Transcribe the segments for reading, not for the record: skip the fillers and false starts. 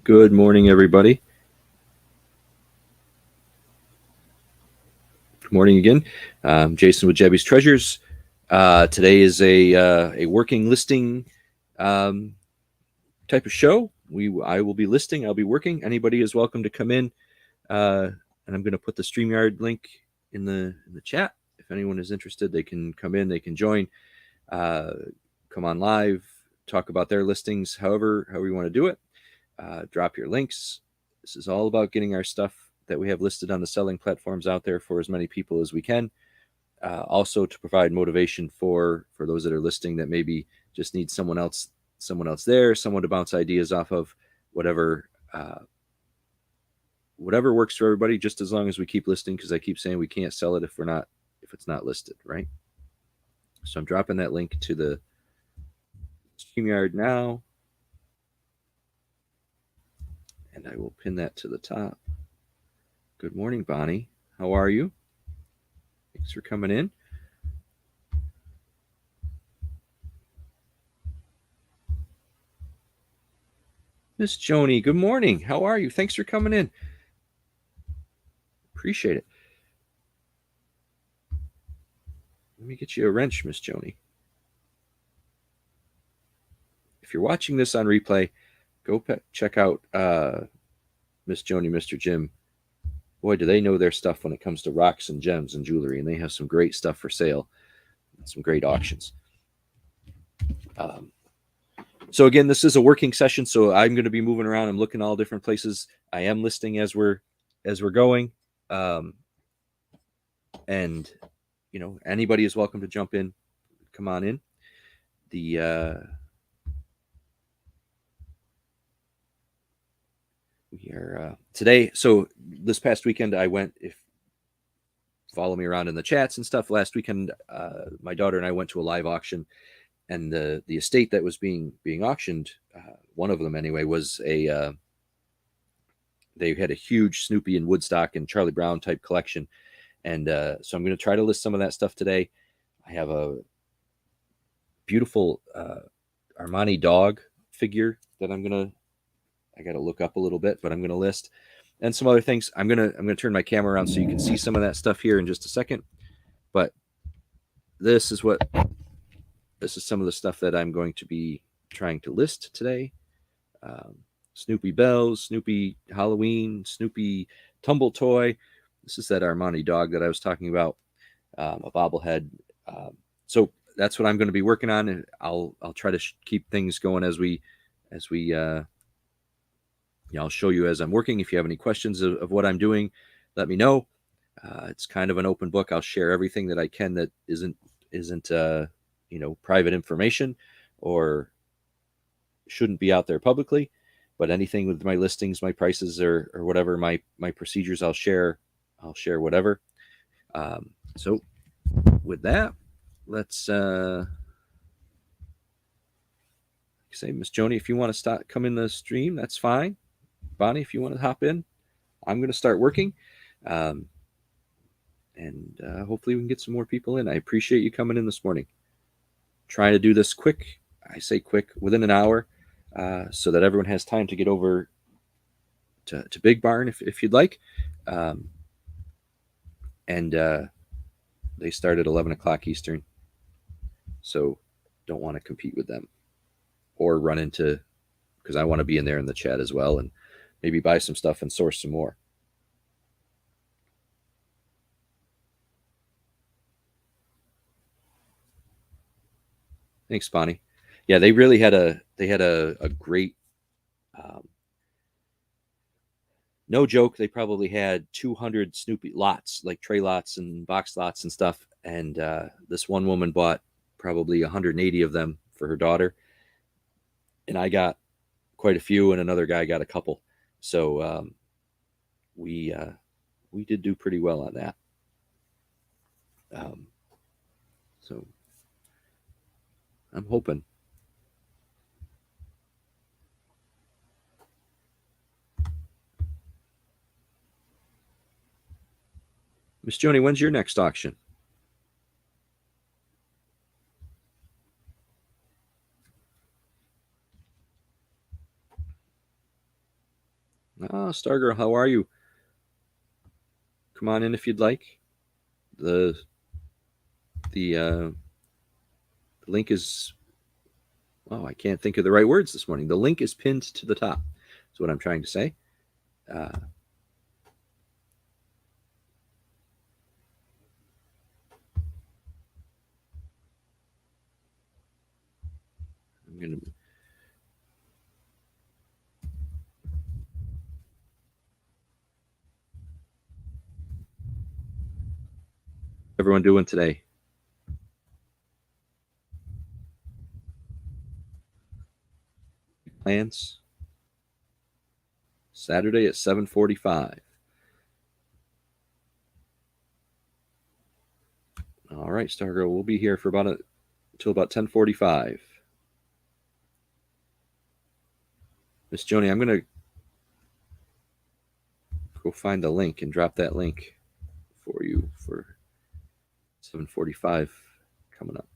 Good morning, everybody. Good morning again. Jason with Jebby's Treasures. Today is a working listing type of show. I will be listing. I'll be working. Anybody is welcome to come in, and I'm going to put the StreamYard link in the chat. If anyone is interested, they can come in. They can join. Come on live. Talk about their listings. However you want to do it. Drop your links. This is all about getting our stuff that we have listed on the selling platforms out there for as many people as we can. Also to provide motivation for those that are listing that maybe just need someone else there, someone to bounce ideas off of, whatever works for everybody, just as long as we keep listing, because I keep saying we can't sell it if it's not listed, right? So I'm dropping that link to the StreamYard now, and I will pin that to the top. Good morning, Bonnie. How are you? Thanks for coming in. Miss Joni, good morning. How are you? Thanks for coming in. Appreciate it. Let me get you a wrench, Miss Joni. If you're watching this on replay, go check out Miss Joni, Mr. Jim. Boy, do they know their stuff when it comes to rocks and gems and jewelry, and they have some great stuff for sale and some great auctions. So again, this is a working session, so I'm going to be moving around. I'm looking all different places. I am listing as we're going, and anybody is welcome to jump in. Come on in. We are today. So this past weekend, I went. If follow me around in the chats and stuff, last weekend, my daughter and I went to a live auction, and the estate that was being auctioned, one of them anyway, was they had a huge Snoopy and Woodstock and Charlie Brown type collection, and so I'm going to try to list some of that stuff today. I have a beautiful Armani dog figure that I got to look up a little bit, but I'm going to list, and some other things. I'm going to turn my camera around so you can see some of that stuff here in just a second. But this is some of the stuff that I'm going to be trying to list today. Snoopy bells, Snoopy Halloween, Snoopy tumble toy. This is that Armani dog that I was talking about, a bobblehead. So that's what I'm going to be working on, and I'll try to keep things going as we I'll show you as I'm working. If you have any questions of what I'm doing, let me know. It's kind of an open book. I'll share everything that I can that isn't private information or shouldn't be out there publicly. But anything with my listings, my prices, or whatever, my procedures, I'll share whatever. So with that, let's say, Miss Joni, if you want to come in the stream, that's fine. Bonnie, if you want to hop in, I'm going to start working. And hopefully we can get some more people in. I appreciate you coming in this morning. Trying to do this quick. I say quick, within an hour, so that everyone has time to get over to Big Barn if you'd like. And they start at 11 o'clock Eastern. So don't want to compete with them or run into, because I want to be in there in the chat as well and maybe buy some stuff and source some more. Thanks, Bonnie. Yeah, they really had a great, no joke, they probably had 200 Snoopy lots, like tray lots and box lots and stuff. And this one woman bought probably 180 of them for her daughter. And I got quite a few, and another guy got a couple. So we did do pretty well on that. So I'm hoping. Miss Joni, when's your next auction? Oh, Stargirl, how are you? Come on in if you'd like. The the link is, oh, I can't think of the right words this morning. The link is pinned to the top. That's what I'm trying to say. I'm gonna. Everyone doing today? Plans? Saturday at 7:45. All right, Stargirl, we'll be here for until about 10:45. Miss Joni, I'm gonna go find the link and drop that link for you for 7:45 coming up.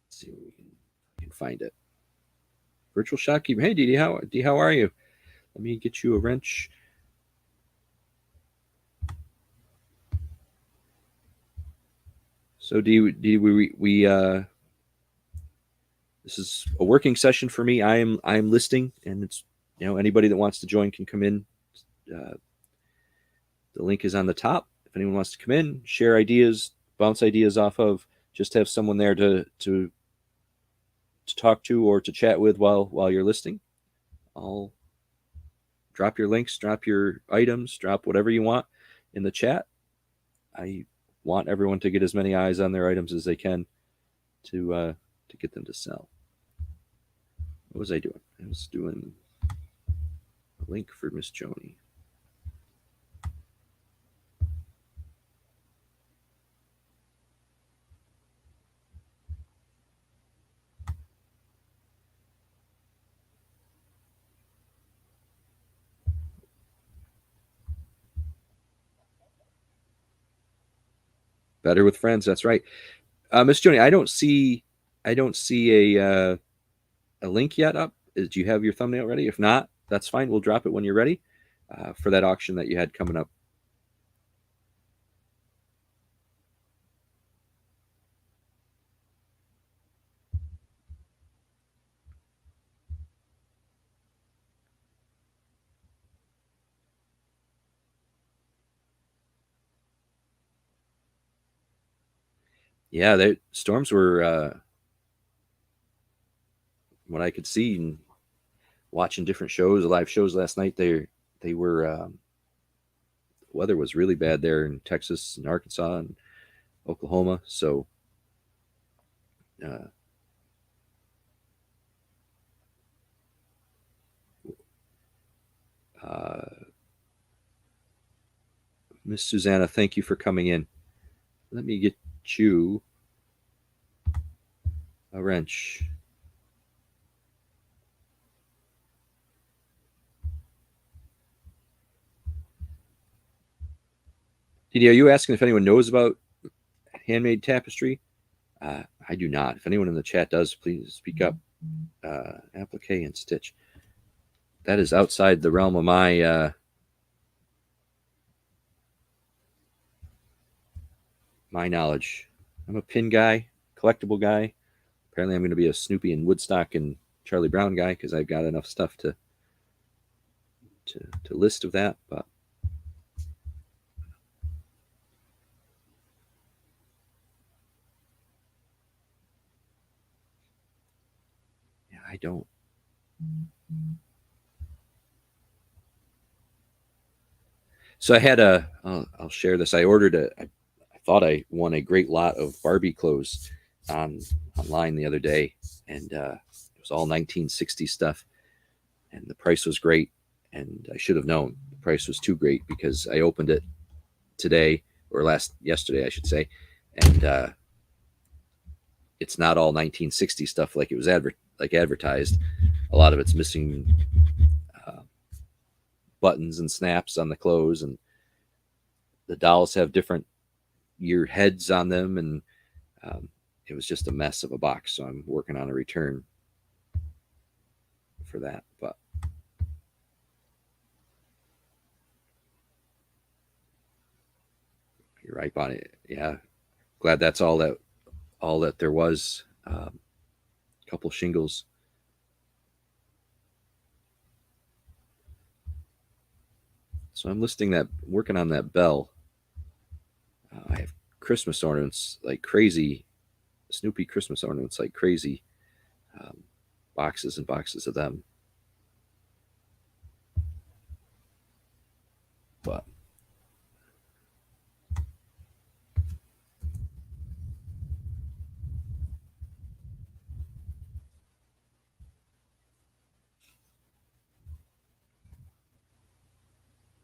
Let's see if we can find it. Virtual shopkeeper. Hey, Dee, how are you? Let me get you a wrench. So, Dee, we this is a working session for me. I'm listing, and it's, anybody that wants to join can come in. The link is on the top. If anyone wants to come in, share ideas, bounce ideas off of, just have someone there to talk to or to chat with while you're listing. I'll drop your links, drop your items, drop whatever you want in the chat. I want everyone to get as many eyes on their items as they can to get them to sell. What was I doing? I was doing a link for Miss Joni. Better with friends. That's right. Miss Joni, I don't see a link yet up. Do you have your thumbnail ready? If not, that's fine. We'll drop it when you're ready for that auction that you had coming up. Yeah, the storms were what I could see and watching different shows, live shows last night. They were the weather was really bad there in Texas and Arkansas and Oklahoma. So uh, uh, Miss Susanna, thank you for coming in. Let me get you a wrench. Didi, are you asking if anyone knows about handmade tapestry? I do not. If anyone in the chat does, please speak up. Applique and stitch. That is outside the realm of my my knowledge. I'm a pin guy, collectible guy. Apparently, I'm going to be a Snoopy and Woodstock and Charlie Brown guy because I've got enough stuff to list of that. But yeah, I don't. So I had I'll share this. I ordered I thought I won a great lot of Barbie clothes online the other day, and it was all 1960 stuff, and the price was great. And I should have known the price was too great because I opened it today or yesterday, I should say, and it's not all 1960 stuff like it was advertised. A lot of it's missing buttons and snaps on the clothes, and the dolls have different year heads on them, and it was just a mess of a box. So I'm working on a return for that. But you're right, Bonnie. Yeah, glad that's all that there was. Couple shingles. So I'm working on that bell. I have Christmas ornaments like crazy, Snoopy Christmas ornaments like crazy, boxes and boxes of them. But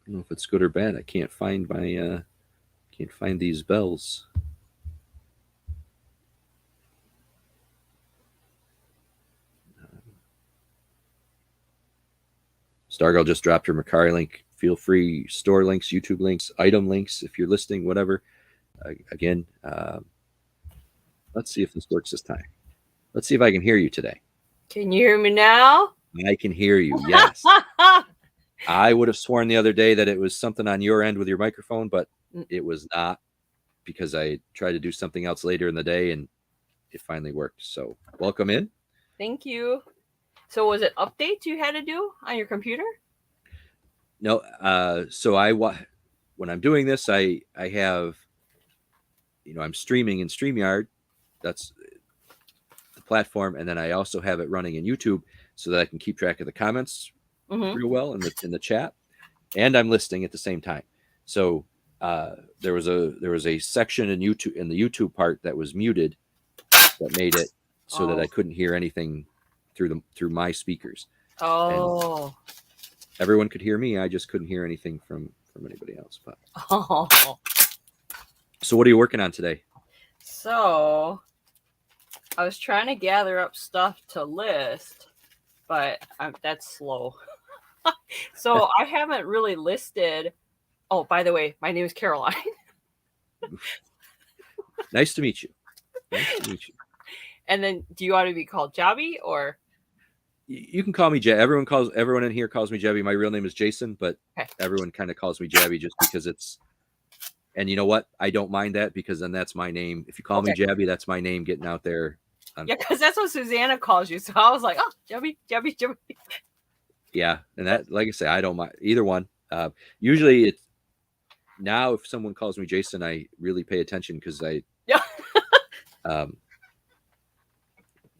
I don't know if it's good or bad. I can't find these bells. Stargirl just dropped her Macari link. Feel free, store links, YouTube links, item links if you're listing, whatever. Again, let's see if this works this time. Let's see if I can hear you today. Can you hear me now? I can hear you, yes. I would have sworn the other day that it was something on your end with your microphone, but it was not, because I tried to do something else later in the day and it finally worked. So welcome in. Thank you. So was it updates you had to do on your computer? No. So when I'm doing this, I have, I'm streaming in StreamYard. That's the platform. And then I also have it running in YouTube so that I can keep track of the comments real well in the chat. And I'm listing at the same time. So there was a section in the YouTube part that was muted that made it so that I couldn't hear anything through my speakers. Oh. And everyone could hear me. I just couldn't hear anything from anybody else. But So what are you working on today? So I was trying to gather up stuff to list, but that's slow. So I haven't really listed. Oh, by the way, my name is Caroline. Nice to meet you. Nice to meet you. And then, do you want to be called Jabby or? You can call me Jabby. Everyone in here calls me Jabby. My real name is Jason, but everyone kind of calls me Jabby just because it's. And you know what? I don't mind that, because then that's my name. If you call me Jabby, that's my name getting out there. Yeah, because that's what Susanna calls you. So I was like, oh, Jabby. Yeah, and that, like I say, I don't mind either one. Usually, it's now if someone calls me Jason, I really pay attention, because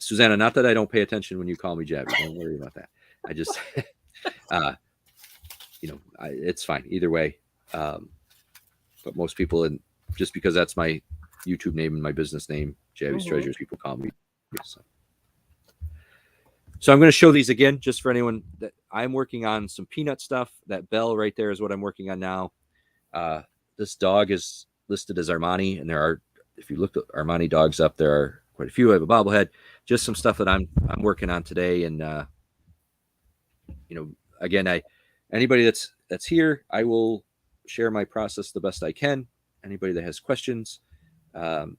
Susanna, not that I don't pay attention when you call me Jabby. Don't worry about that. I just, it's fine either way. But most people, and just because that's my YouTube name and my business name, Jabby's Treasures, people call me. So I'm going to show these again, just for anyone that I'm working on some peanut stuff. That bell right there is what I'm working on now. This dog is listed as Armani, and if you look at Armani dogs up, there are quite a few. I have a bobblehead, just some stuff that I'm working on today. And again, anybody that's here, I will share my process the best I can. Anybody that has questions, and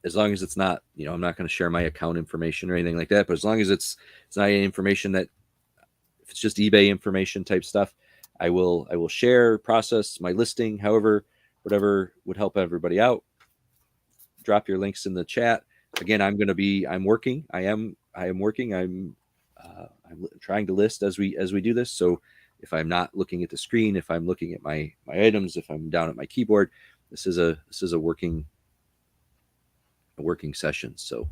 as long as it's not, I'm not going to share my account information or anything like that. But as long as it's not any information that, if it's just eBay information type stuff, I will share, process my listing, whatever would help everybody out. Drop your links in the chat. Again, I'm working. I am working. I'm trying to list as we do this. So if I'm not looking at the screen, if I'm looking at my items, if I'm down at my keyboard, this is a working session. So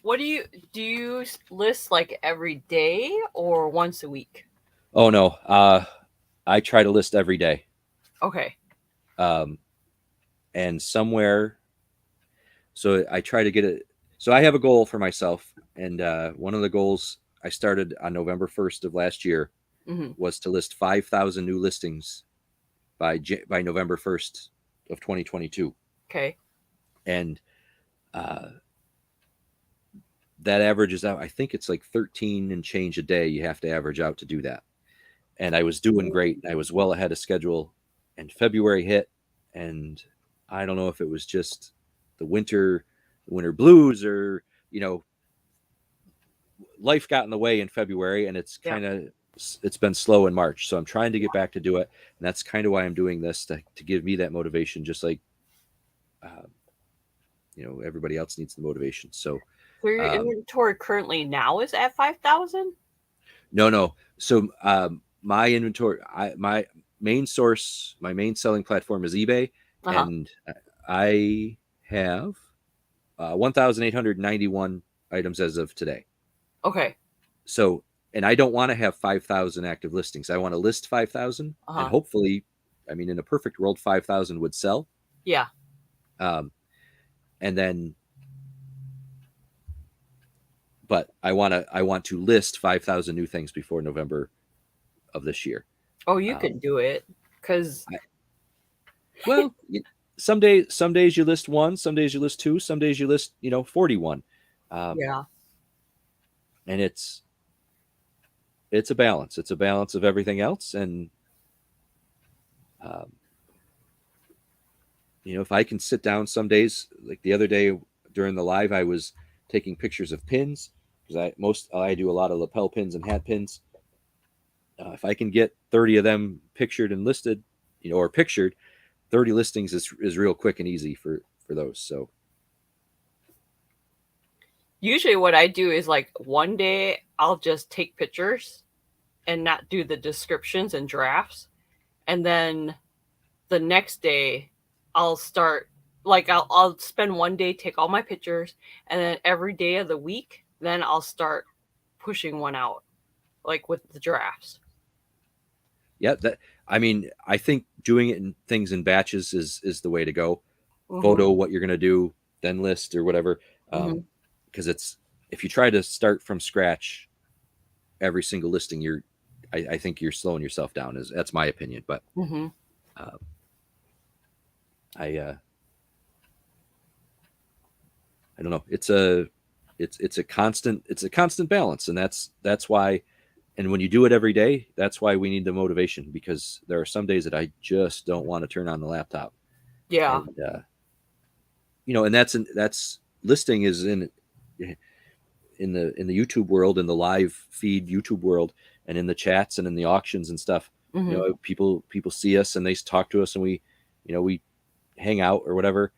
what do you list like every day or once a week? Oh no, I try to list every day. Okay. And somewhere, so I try to get it. So I have a goal for myself, and one of the goals I started on November 1st of last year was to list 5,000 new listings by November 1st of 2022. Okay. And that averages out. I think it's like 13 and change a day you have to average out to do that. And I was doing great. I was well ahead of schedule, and February hit, and I don't know if it was just the winter blues, or life got in the way in February, and it's been slow in March. So I'm trying to get back to do it, and that's kind of why I'm doing this, to give me that motivation, just like uh, everybody else needs the motivation. So your inventory currently now is at 5,000? no. So my inventory, my main source, my main selling platform is eBay, and I have 1,891 items as of today. Okay. So, and I don't want to have 5,000 active listings. I want to list 5,000, and hopefully, I mean, in a perfect world, 5,000 would sell. Yeah. And then, but I want to list 5,000 new things before November of this year. Oh, you can do it, because well, some days you list one, some days you list two, some days you list 41. Yeah. And it's a balance. It's a balance of everything else, and if I can sit down some days, like the other day during the live, I was taking pictures of pins, because I do a lot of lapel pins and hat pins. If I can get 30 of them pictured and listed, or pictured, 30 listings is real quick and easy for those. So usually what I do is, like, one day I'll just take pictures and not do the descriptions and drafts, and then the next day I'll start, like, I'll spend one day, take all my pictures, and then every day of the week then I'll start pushing one out, like with the drafts. yeah, I think doing it in things in batches is the way to go. Photo what you're going to do, then list or whatever. Because if you try to start from scratch every single listing, I think you're slowing yourself down. That's my opinion. But I don't know. It's a constant balance, and that's why. And when you do it every day, that's why we need the motivation, because there are some days that I just don't want to turn on the laptop. Yeah. And that's listing is in the YouTube world, in the live feed YouTube world, and in the chats and in the auctions and stuff. People see us and they talk to us, and we hang out or whatever,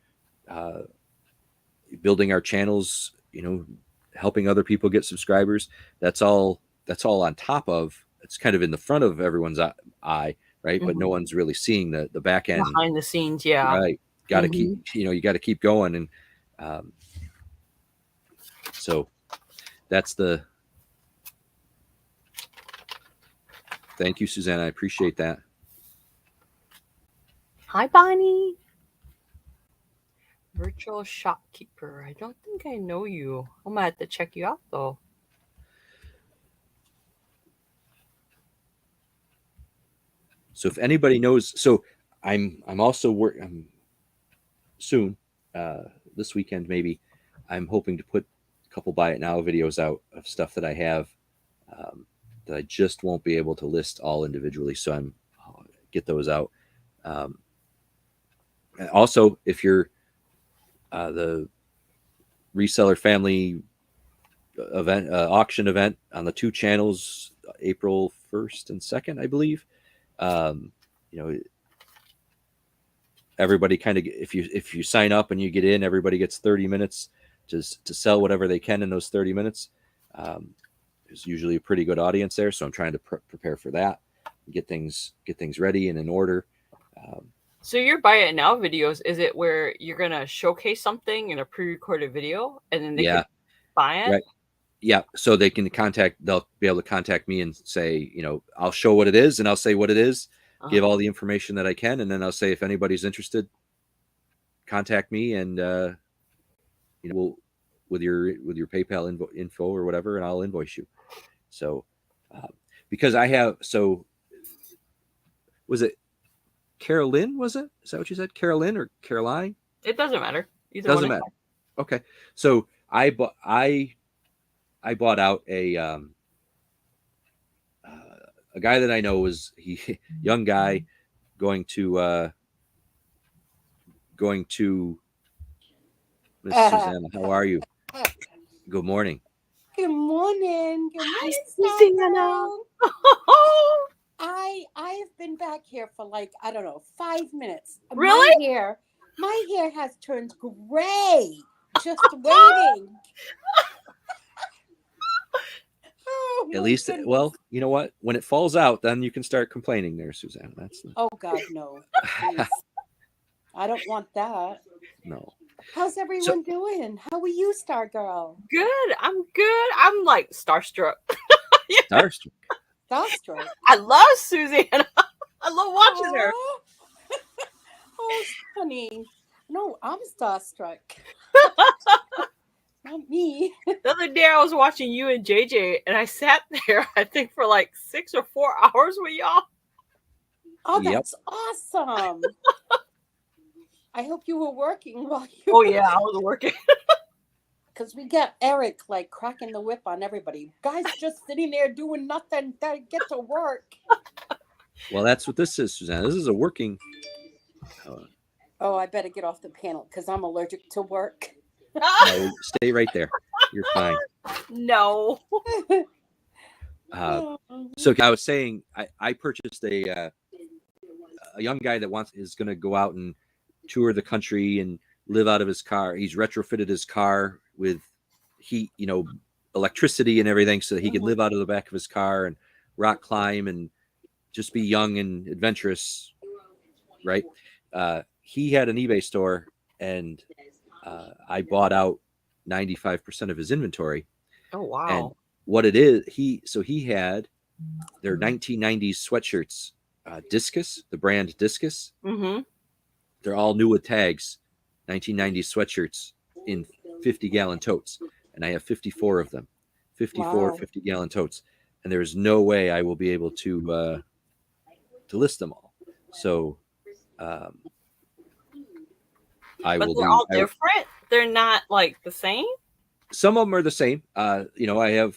building our channels, helping other people get subscribers. That's all on top of, it's kind of in the front of everyone's eye, right? But no one's really seeing the back end, behind the scenes. Yeah. right? Got to keep, you got to keep going. And so that's thank you, Susanna. I appreciate that. Hi, Bonnie. Virtual shopkeeper. I don't think I know you. I'm gonna have to check you out, though. So if anybody knows, so I'm also working soon, this weekend maybe. I'm hoping to put a couple buy it now videos out of stuff that I have, that I just won't be able to list all individually. So I'll get those out. Also, if you're the reseller family event, auction event on the two channels, April 1st and 2nd, I believe. Everybody kind of, if you sign up and you get in, everybody gets 30 minutes to sell whatever they can in those 30 minutes. There's usually a pretty good audience there, so I'm trying to prepare for that, get things ready and in order. So your buy it now videos, is it where you're gonna showcase something in a pre-recorded video and then they can buy it? Right. Yeah. So they'll be able to contact me and say, I'll show what it is, and I'll say what it is, give all the information that I can. And then I'll say, if anybody's interested, contact me, and, we'll, with your PayPal info or whatever, and I'll invoice you. So, because was it Carolyn? Was it? Is that what you said? Carolyn or Caroline? It doesn't matter. Doesn't matter. Okay. So I I bought out a guy that I know was young guy going to Miss Susanna. How are you? Good morning. Good morning. Good Hi, morning, Star Susanna. Girl. I have been back here for like, I don't know, 5 minutes. Really? My hair has turned gray. Just waiting. Oh At my least, goodness. well, you know what? When it falls out, then you can start complaining there, Susanna. That's Oh God, no. Please. I don't want that. no. How's So everyone doing? How are you, Star Girl? Good. I'm good. I'm like starstruck. starstruck. Starstruck. I love Susanna. I love watching her. Aw. Oh, honey. No, I'm starstruck. Not me. The other day I was watching you and JJ, and I sat there, I think, for like 6 or 4 hours with y'all. Oh, Yep. that's awesome. I hope you were working while you Oh, yeah, I was working. because we got Eric like cracking the whip on everybody. Guys just sitting there doing nothing. They get to work. Well, that's what this is, Susanna. This is a working. Oh, I better get off the panel because I'm allergic to work. No, stay right there. You're fine. No. So I was saying, I purchased a young guy that is going to go out and tour the country and live out of his car. He's retrofitted his car with heat, electricity and everything, so that he could live out of the back of his car and rock climb and just be young and adventurous. Right? He had an eBay store, and I bought out 95% of his inventory. Oh, wow. And what it is, he had their 1990s sweatshirts, Discus, the brand Discus. Mm-hmm. They're all new with tags, 1990s sweatshirts in 50-gallon totes. And I have 54 of them, 54 Wow. 50-gallon totes. And there's no way I will be able to list them all. So I But will they're do. all different. They're not like the same. Some of them are the same. I have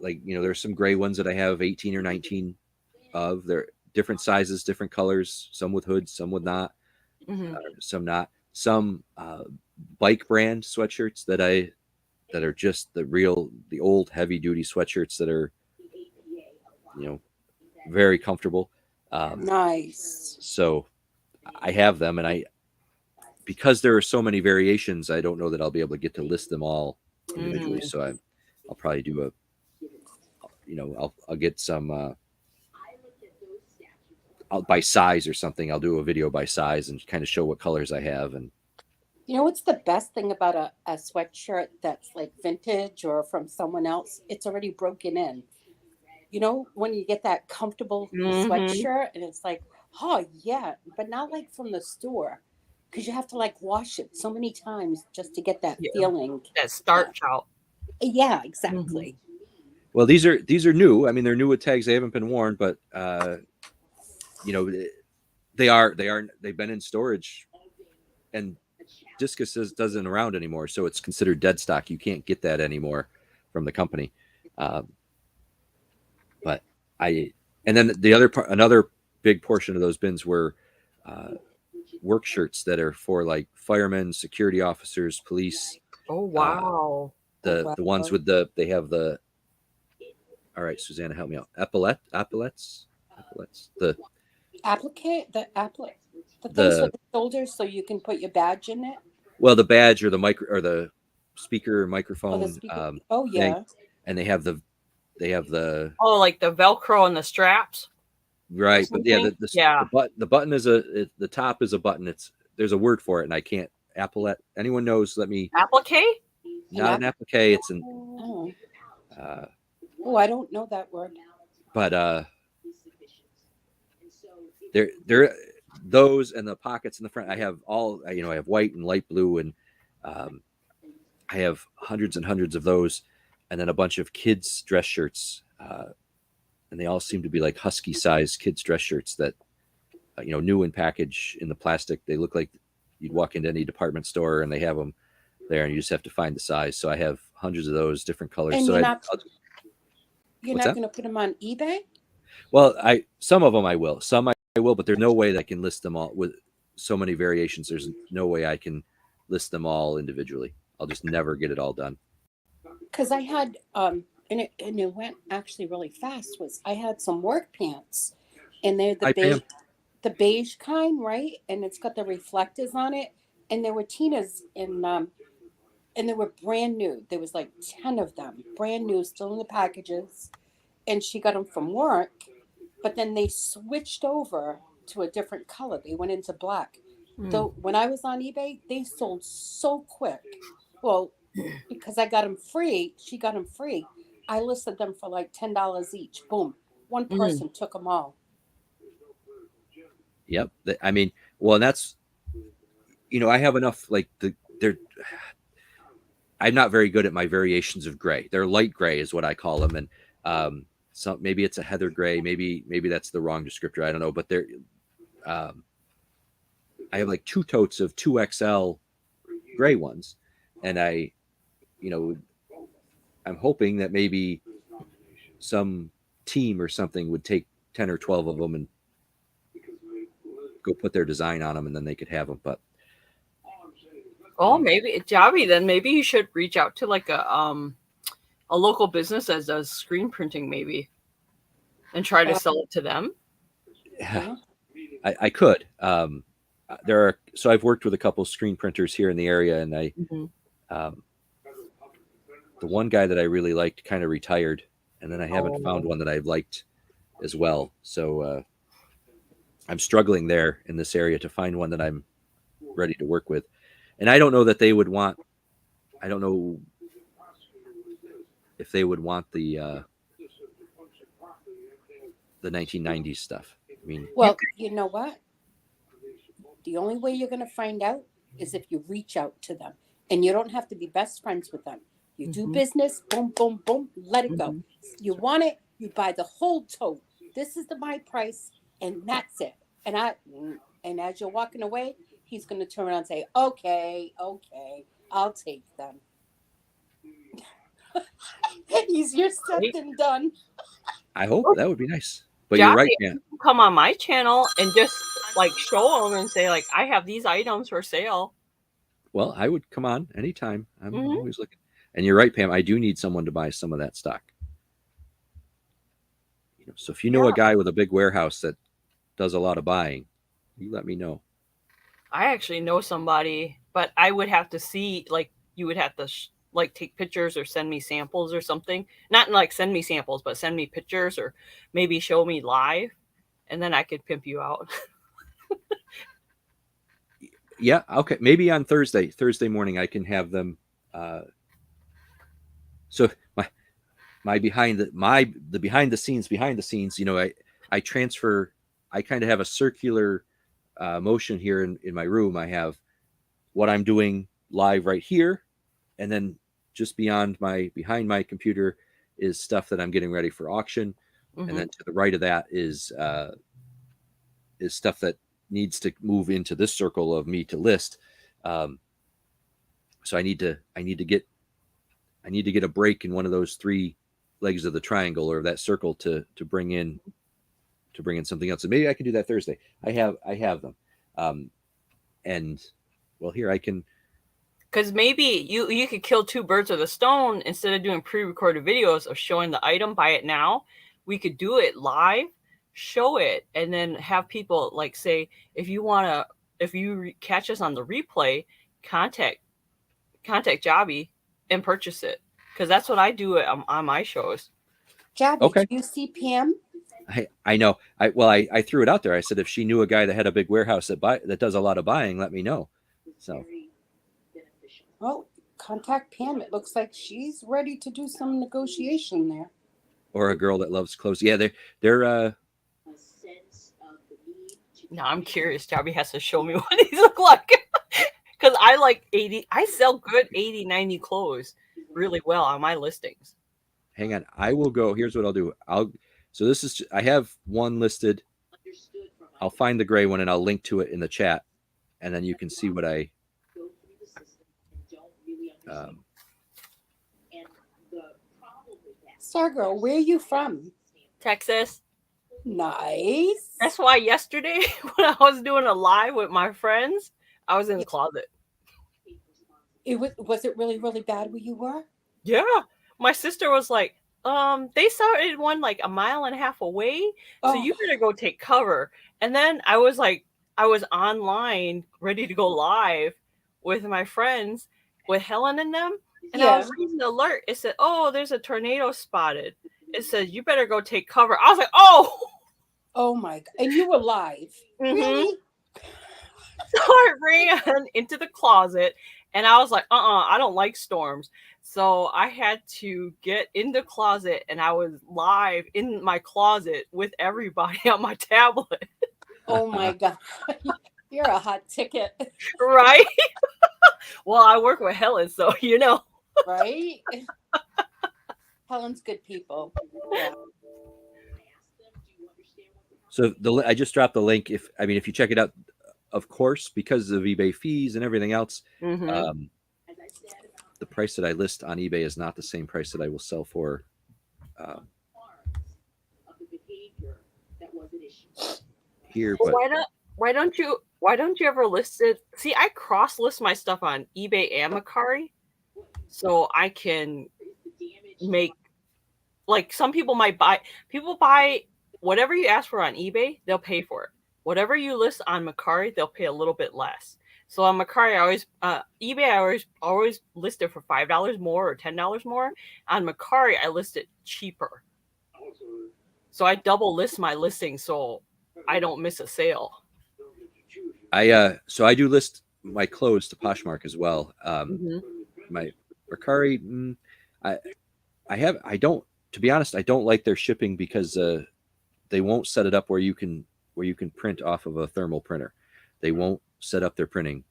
there's some gray ones that I have 18 or 19 of. They're different sizes, different colors, some with hoods, some with not, some not. Some bike brand sweatshirts that are just the old heavy duty sweatshirts that are, very comfortable. Nice. So I have them, and because there are so many variations, I don't know that I'll be able to get to list them all individually. So I'll probably do I'll get some, by size or something. I'll do a video by size and kind of show what colors I have. And you know what's the best thing about a sweatshirt that's like vintage or from someone else? It's already broken in. When you get that comfortable sweatshirt and it's like, oh yeah, but not like from the store, because you have to like wash it so many times just to get that feeling. That starch out. Yeah, exactly. Well, these are new. I mean, they're new with tags. They haven't been worn, but they've been in storage, and Discus doesn't around anymore, so it's considered dead stock. You can't get that anymore from the company. But and then another big portion of those bins were work shirts that are for like firemen, security officers, police. Oh, wow. The ones with they have the. All right, Susanna, help me out. Epaulets. The things with the shoulders, so you can put your badge in it. Well, the badge or the the speaker microphone. Yeah. And they have the. Oh, like the Velcro and the straps. Right, but yeah, the button is the top is a button. There's a word for it, and I can't. Epaulette. Anyone knows? Let me. Applique? Not an applique. It's an. I don't know that word. But there those and the pockets in the front. I have all. I have white and light blue, and I have hundreds and hundreds of those, and then a bunch of kids' dress shirts. And they all seem to be like husky size kids dress shirts that, new in package in the plastic. They look like you'd walk into any department store and they have them there, and you just have to find the size. So I have hundreds of those different colors. And So you're I'll, not what's that? going to put them on eBay? Well, some of them I will. Some I will, but there's no way that I can list them all with so many variations. There's no way I can list them all individually. I'll just never get it all done. Because I had and it went actually really fast. Was I had some work pants, and they're the beige kind, right? And it's got the reflectors on it, and there were Tina's and they were brand new. There was like 10 of them, brand new, still in the packages, and she got them from work. But then they switched over to a different color. They went into black. Though when I was on eBay, they sold so quick. Well, because I got them free, she got them free. I listed them for like $10 each. Boom, one person took them all. Yep. I mean, well, and that's, I have enough like they're. I'm not very good at my variations of gray. They're light gray is what I call them, and so maybe it's a heather gray. Maybe that's the wrong descriptor. I don't know, but they're. I have like 2 totes of 2XL gray ones, and I'm hoping that maybe some team or something would take 10 or 12 of them and go put their design on them, and then they could have them. But maybe Jobby, then maybe you should reach out to like a local business that does screen printing, maybe, and try to sell it to them. Yeah. I could. So I've worked with a couple screen printers here in the area, and the one guy that I really liked kind of retired, and then I haven't found one that I've liked as well. So I'm struggling there in this area to find one that I'm ready to work with. And I don't know that they would want, I don't know if they would want the 1990s stuff. I mean, well, you know what? The only way you're going to find out is if you reach out to them, and you don't have to be best friends with them. You do business, boom, boom, boom, let it go. You want it, you buy the whole tote. This is my price, and that's it. And as you're walking away, he's going to turn around and say, okay, I'll take them. Easier said than done. I hope that would be nice. But Jobby, you're right, man. Come on my channel and just like show them and say like, I have these items for sale. Well, I would come on anytime. I'm always looking. And you're right, Pam. I do need someone to buy some of that stock. So if you know a guy with a big warehouse that does a lot of buying, you let me know. I actually know somebody, but I would have to see, like, you would have to like take pictures or send me samples or something. Not like send me samples, but send me pictures or maybe show me live, and then I could pimp you out. Yeah. Okay. Maybe on Thursday morning, I can have them. So my behind the scenes, I transfer, I kind of have a circular motion here in my room. I have what I'm doing live right here, and then just behind my computer is stuff that I'm getting ready for auction, and then to the right of that is stuff that needs to move into this circle of me to list. So I need to get a break in one of those 3 legs of the triangle or that circle to bring in something else. And maybe I can do that Thursday. I have them. And well, here I can, because maybe you could kill 2 birds with a stone. Instead of doing pre-recorded videos of showing the item, buy it now, we could do it live, show it, and then have people like say, if you catch us on the replay, contact Jobby and purchase it, because that's what I do on my shows. Jobby, okay. Do you see Pam? I know. I threw it out there. I said if she knew a guy that had a big warehouse that does a lot of buying, let me know. So. Well, contact Pam. It looks like she's ready to do some negotiation there. Or a girl that loves clothes. Yeah, they're. Now I'm curious. Jobby has to show me what these look like, because I like 80. I sell good 80, 90 clothes really well on my listings. Hang on, I will go. Here's what I'll do. So this is, I have one listed. I'll find the gray one and I'll link to it in the chat, and then you can see what Stargirl, where are you from? Texas. Nice. That's why yesterday when I was doing a live with my friends, I was in the closet. Was it really, really bad where you were? Yeah. My sister was like, they started one like a mile and a half away, so you better go take cover. And then I was online ready to go live with my friends, with Helen and them, and I was reading the alert. It said, "Oh, there's a tornado spotted." It said, "You better go take cover." I was like, "Oh." Oh my God. And you were live. Really? So I ran into the closet and I was like, I don't like storms. So I had to get in the closet and I was live in my closet with everybody on my tablet. Oh my God. You're a hot ticket. Right? Well, I work with Helen, so you know. Right? Helen's good people. Yeah. So I just dropped the link. If you check it out, of course, because of eBay fees and everything else, the price that I list on eBay is not the same price that I will sell for. Here, but why don't you ever list it? See, I cross list my stuff on eBay and Mercari, so I can make, like, some people might buy whatever you ask for on eBay, they'll pay for it. Whatever you list on Mercari, they'll pay a little bit less. So on Mercari, eBay, I always list it for $5 more or $10 more. On Mercari, I list it cheaper. So I double list my listing so I don't miss a sale. I do list my clothes to Poshmark as well. My Mercari, to be honest, I don't like their shipping because they won't set it up where you can print off of a thermal printer. They won't set up their printing.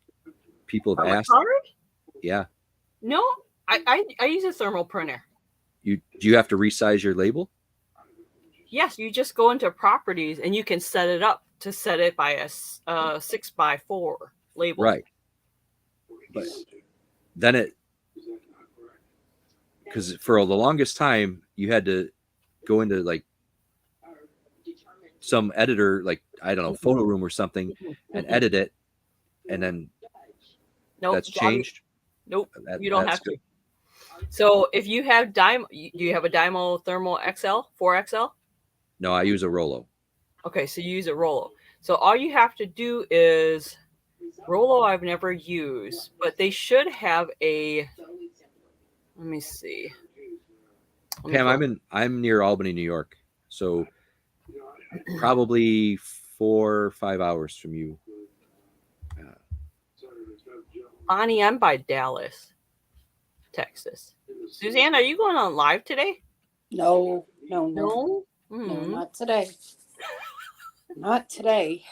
People have asked. Yeah. No, I use a thermal printer. Do you have to resize your label? Yes, you just go into properties and you can set it up to set it by a 6x4 label. Right. But then because for the longest time you had to go into like some editor, like, I don't know, Photo Room or something, and edit it, and then that's changed. Nope, you don't have to. So if you have do you have a Dymo Thermal XL 4XL? No, I use a Rollo. Okay, so you use a Rollo. So all you have to do is Rollo. I've never used, but they should have a. Let me see. Pam, I'm near Albany, New York, so probably 4 or 5 hours from you. Bonnie, I'm by Dallas, Texas. Suzanne, are you going on live today? No, not today. Not today.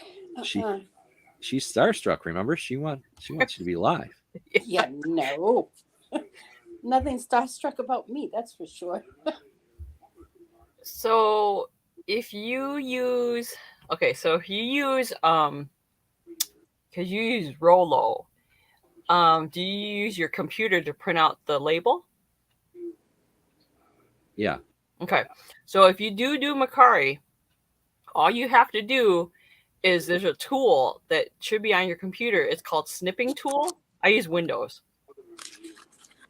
She's starstruck. Remember, she wants you to be live. Yeah, no. Nothing starstruck about me, that's for sure. So if you use because you use Rollo, do you use your computer to print out the label? Yeah. Okay. So if you do Mercari, all you have to do is there's a tool that should be on your computer. It's called Snipping Tool. I use Windows.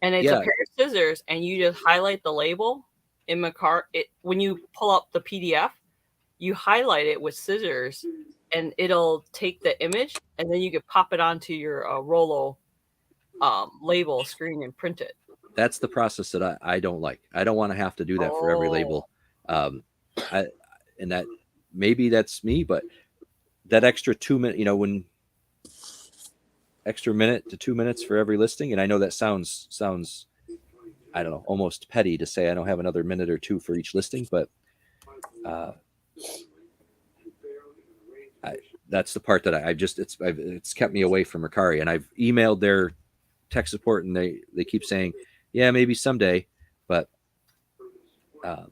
And it's a pair of scissors, and you just highlight the label in Mercari. When you pull up the PDF, you highlight it with scissors, and it'll take the image, and then you can pop it onto your Rollo label screen and print it. That's the process that I don't like. I don't want to have to do that for every label. And that maybe that's me, but that extra 2 minute, extra minute to 2 minutes for every listing. And I know that sounds, I don't know, almost petty to say I don't have another minute or two for each listing, but that's the part that it's kept me away from Mercari. And I've emailed their tech support and they keep saying, yeah, maybe someday, but I'll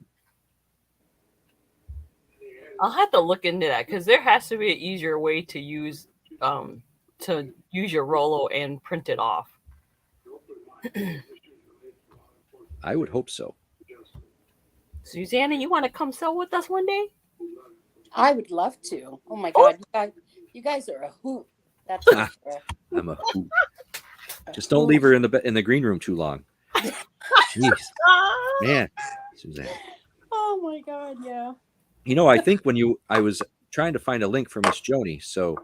have to look into that because there has to be an easier way to use your Rollo and print it off. I would hope so. Susanna, you want to come sell with us one day? I would love to. Oh my God, you guys are a hoot. That's for sure. I'm a hoot. Just A don't hoot. leave her in the green room too long. Jeez, man, Susanna. Oh my God, yeah. You know, I think I was trying to find a link for Miss Joni. So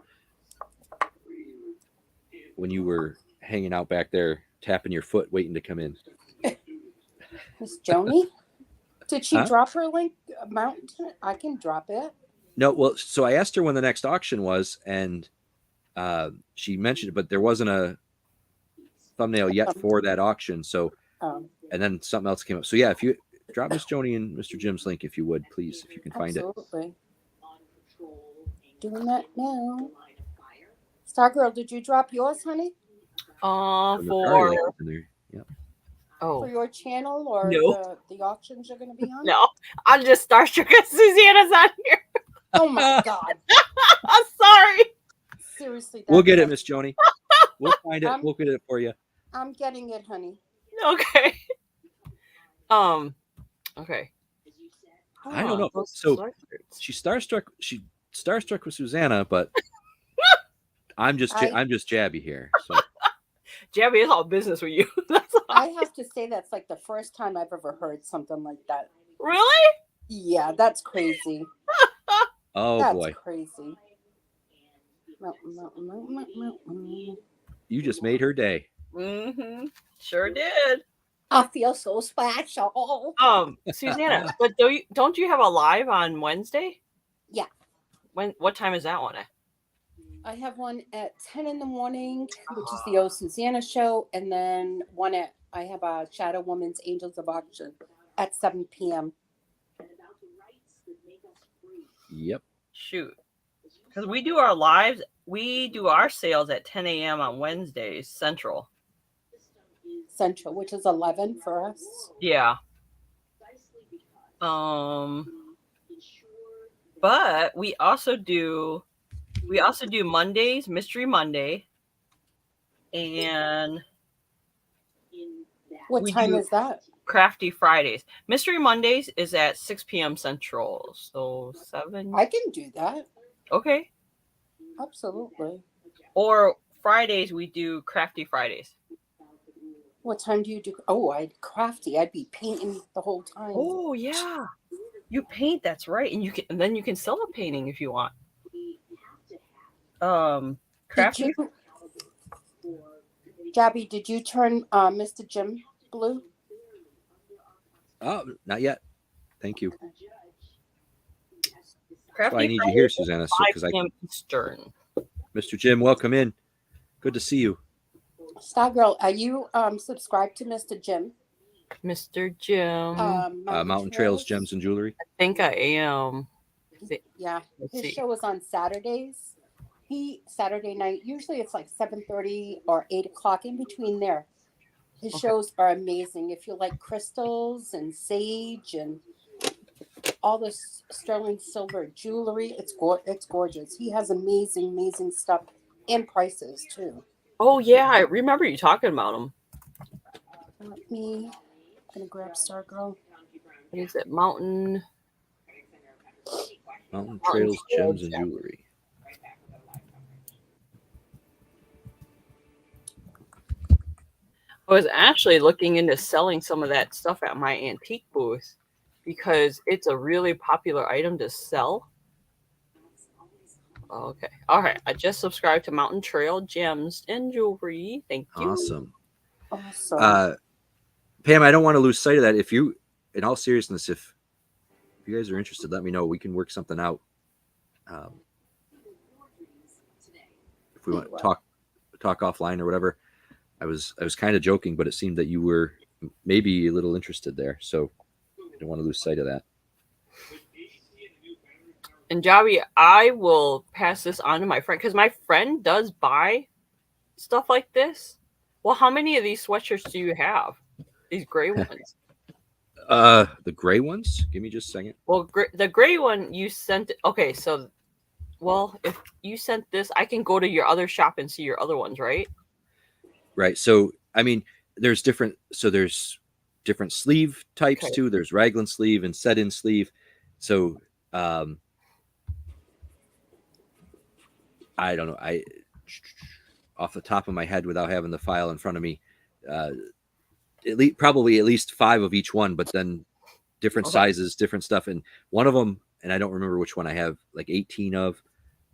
when you were hanging out back there, tapping your foot, waiting to come in. Miss Joni? Did she Huh? drop her link mountain? I can drop it. No, well, so I asked her when the next auction was, and she mentioned it, but there wasn't a thumbnail yet for that auction. So, and then something else came up. So yeah, if you drop Miss Joni and Mr. Jim's link, if you would, please, if you can find absolutely. Doing that now. Stargirl, did you drop yours, honey? For Yep. For your channel or No. the auctions you're going to be on? No, I'm just starstruck because Susanna's on here. Oh my God. I'm sorry. Seriously. We'll get it, Miss Joni. We'll find it. We'll get it for you. I'm getting it, honey. Okay. Okay. I don't know. So she's starstruck. She's starstruck with Susanna, but I'm just Jabby here. So. Jabby is all business with you. I have to say that's like the first time I've ever heard something like that. Really? Yeah, that's crazy. Oh that's boy, crazy. You just made her day. Mm-hmm. Sure did. I feel so special. Susanna, but don't you have a live on Wednesday? Yeah. What time is that one at? I have one at 10 in the morning, which is the old Susanna show, and then I have a Shadow Woman's Angels of Auction at 7 p.m. Yep. Shoot. Because we do our lives, we do our sales at 10 a.m. on Wednesdays, Central, which is 11 for us. Yeah. But we also do Mondays, Mystery Monday, and what time is that? Crafty Fridays. Mystery Mondays is at 6 p.m. Central, so 7. I can do that. Okay. Absolutely. Or Fridays we do Crafty Fridays. What time do you do? Oh, I'd be painting the whole time. Oh yeah, you paint. That's right, and then you can sell a painting if you want. Crafty. Jabby, did you turn Mr. Jim blue? Oh, not yet. Thank you. Crafty I need you here, Susanna. Because Eastern. Mr. Jim, welcome in. Good to see you. Stargirl, are you subscribed to Mr. Jim? Mr. Jim. Mountain Trails, Gems and Jewelry. I think I am. Yeah. His show is on Saturdays. Saturday night, usually it's like 7:30 or 8 o'clock, in between there. His shows are amazing. If you like crystals and sage and all this sterling silver jewelry, it's gorgeous. He has amazing stuff and prices too. Oh yeah, I remember you talking about him. I'm gonna grab Stargirl. What is it? Mountain Trails, Gems and Jewelry. I was actually looking into selling some of that stuff at my antique booth because it's a really popular item to sell. Okay. All right. I just subscribed to Mountain Trail Gems and Jewelry. Thank you. Awesome. Pam, I don't want to lose sight of that. If you, in all seriousness, if you guys are interested, let me know. We can work something out. If we want to talk offline or whatever. I was kind of joking, but it seemed that you were maybe a little interested there. So I don't want to lose sight of that. And Javi, I will pass this on to my friend because my friend does buy stuff like this. Well, how many of these sweatshirts do you have? These gray ones. The gray ones? Give me just a second. Well, the gray one you sent. Okay, so, well, if you sent this, I can go to your other shop and see your other ones, right? Right. So, I mean, there's different sleeve types Okay. too. There's raglan sleeve and set in sleeve. So I don't know. I off the top of my head without having the file in front of me, probably at least 5 of each one, but then different Okay. sizes, different stuff. And one of them, and I don't remember which one I have like 18 of.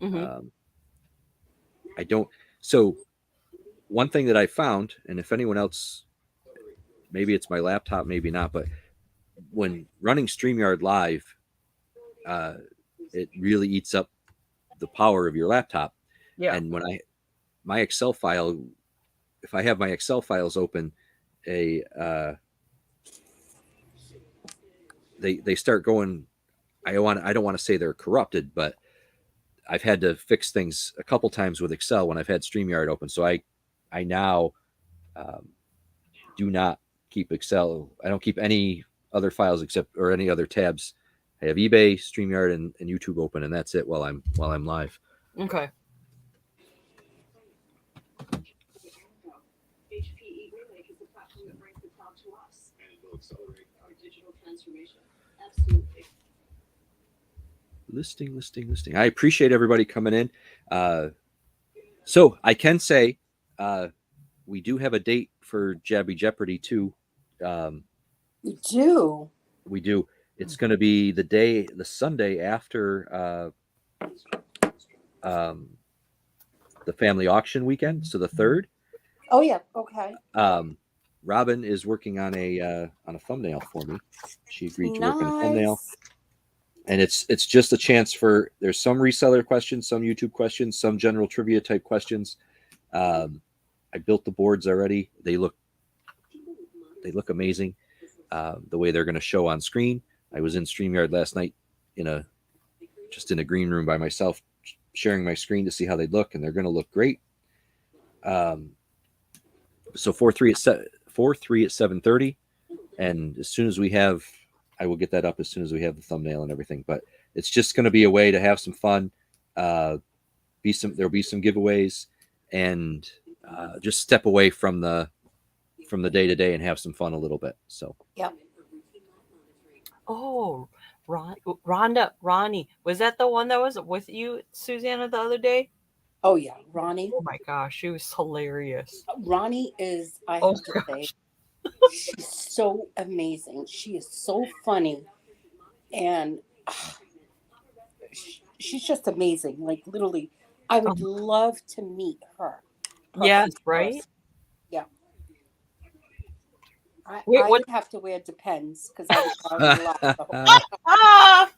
I don't. So one thing that I found, and if anyone else, maybe it's my laptop, maybe not, but when running StreamYard Live, it really eats up the power of your laptop. Yeah. And when my Excel file, if I have my Excel files open, they start going. I don't want to say they're corrupted, but I've had to fix things a couple times with Excel when I've had StreamYard open. So I now do not keep Excel. I don't keep any other files or any other tabs. I have eBay, StreamYard, and YouTube open, and that's it while I'm live. Okay. Listing. I appreciate everybody coming in. So I can say we do have a date for Jabby Jeopardy too. You do. We do. It's going to be the Sunday after the family auction weekend, so the 3rd. Oh yeah. Okay. Robin is working on a thumbnail for me. She agreed to work on a thumbnail. And it's just a chance for, there's some reseller questions, some YouTube questions, some general trivia type questions. I built the boards already. They look amazing. The way they're going to show on screen. I was in StreamYard last night in a green room by myself, sharing my screen to see how they look, and they're going to look great. So 4-3 at 7:30, and as soon as we have, I will get that up as soon as we have the thumbnail and everything. But it's just going to be a way to have some fun. There'll be some giveaways, and just step away from the day to day and have some fun a little bit. So yep. Oh, Ronnie, was that the one that was with you, Susanna, the other day? Oh yeah, Ronnie. Oh my gosh, she was hilarious. Ronnie is, I have to say, she's so amazing. She is so funny, and she's just amazing. Like literally, I would love to meet her. Yes, right? Yeah. I would have to wear Depends because I would probably laugh.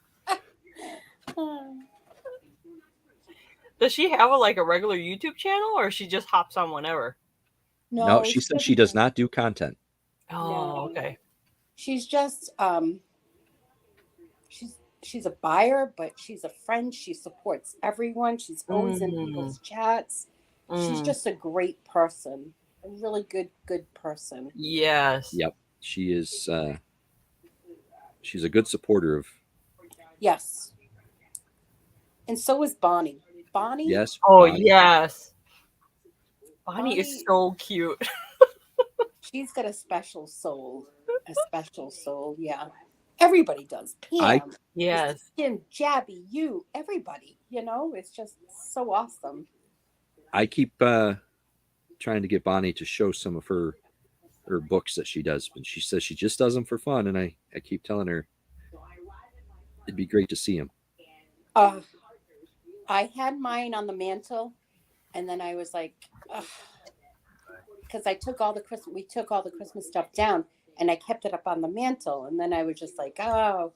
Does she have a regular YouTube channel, or she just hops on whenever? No, she said she does not do content. Oh, okay. She's just she's a buyer, but she's a friend. She supports everyone. She's always in people's chats. She's just a great person. A really good person. Yes. Yep. She is she's a good supporter of. Yes. And so is Bonnie. Bonnie? Yes. Oh, Bonnie. yes. Bonnie is so cute. She's got a special soul. Yeah. Everybody does. Pam. Yes. Jim, Jabby, you, everybody. It's just so awesome. I keep trying to get Bonnie to show some of her books that she does, but she says she just does them for fun, and I keep telling her it'd be great to see them. I had mine on the mantle, and then I was like, because we took all the Christmas stuff down, and I kept it up on the mantle, and then I was just like, oh,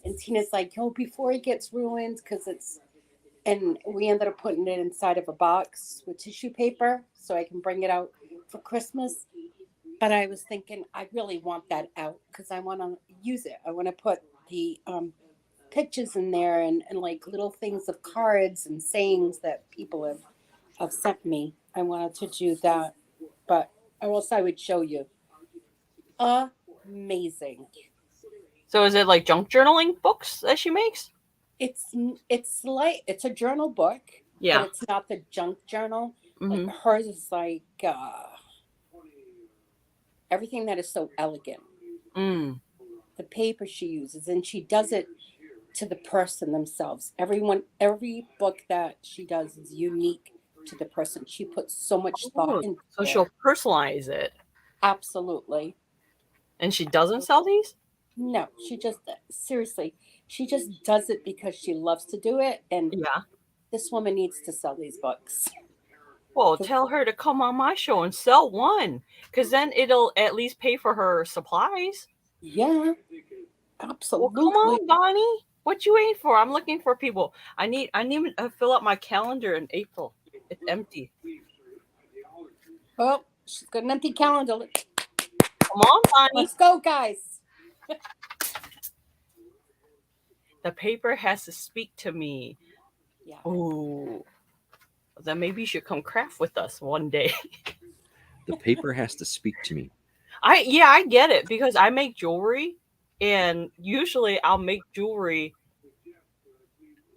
and Tina's like, before it gets ruined, and we ended up putting it inside of a box with tissue paper so I can bring it out for Christmas. But I was thinking, I really want that out because I want to use it. I want to put the pictures in there and like little things of cards and sayings that people have sent me. I wanted to do that, but else I would show you. Amazing. So is it like junk journaling books that she makes? It's a journal book. Yeah. But it's not the junk journal. Mm-hmm. Like hers is like everything that is so elegant. Mm. The paper she uses, and she does it to the person themselves. Every book that she does is unique to the person. She puts so much thought Oh, into so it. she'll personalize it. Absolutely. And she doesn't sell these? No, she just, seriously, she just does it because she loves to do it. And Yeah. this woman needs to sell these books. Well, tell her to come on my show and sell one, because then it'll at least pay for her supplies. Yeah, Well, absolutely. come on, Bonnie. What you waiting for? I'm looking for people. I need to fill up my calendar in April. It's empty. Well, she's got an empty calendar. Come on, Bonnie. Let's go, guys. The paper has to speak to me. Yeah. Ooh. Then maybe you should come craft with us one day. The paper has to speak to me. I get it, because I make jewelry, and usually I'll make jewelry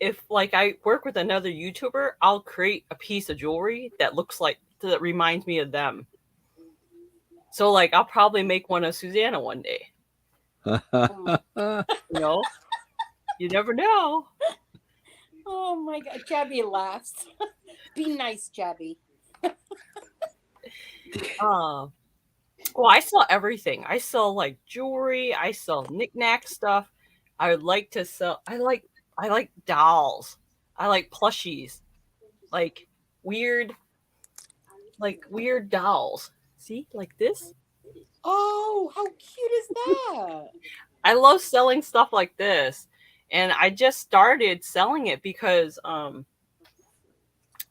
if like I work with another YouTuber, I'll create a piece of jewelry that reminds me of them. So like I'll probably make one of Susanna one day. You know? You never know. Oh my God. Jabby laughs. Be nice, Jabby. Well, I sell everything. I sell like jewelry, I sell knickknack stuff. I would like to sell I like dolls. I like plushies. Like weird dolls. See? Like this? Oh, how cute is that? I love selling stuff like this. And I just started selling it because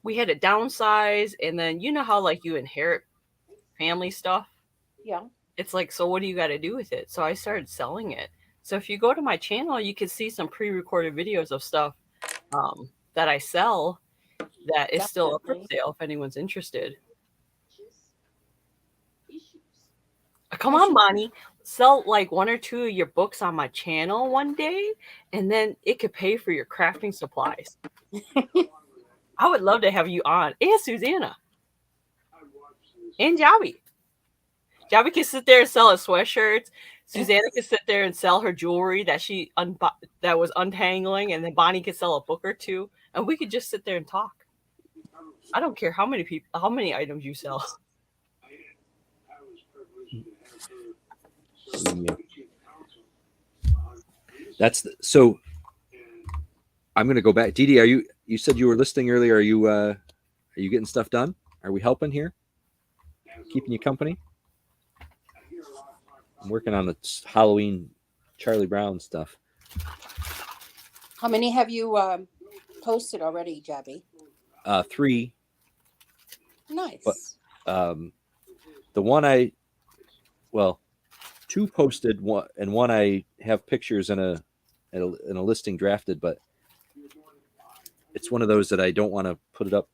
we had to downsize, and then you know how like you inherit family stuff? Yeah. It's like, so what do you got to do with it? So I started selling it. So if you go to my channel, you can see some pre-recorded videos of stuff that I sell that is still up for Definitely. sale if anyone's interested. Come on, Bonnie. Sell like one or two of your books on my channel one day, and then it could pay for your crafting supplies. I would love to have you on. And Susanna. And Javi. Javi can sit there and sell his sweatshirts. Susanna can sit there and sell her jewelry that that was untangling, and then Bonnie could sell a book or two, and we could just sit there and talk. I don't care how many items you sell. Yeah. So I'm going to go back. Dee Dee, you said you were listing earlier. Are you getting stuff done? Are we helping here? Keeping you company? I'm working on the Halloween Charlie Brown stuff. How many have you posted already, Jabby? 3. Nice. But the one 2 posted, one I have pictures in a listing drafted, but it's one of those that I don't want to put it up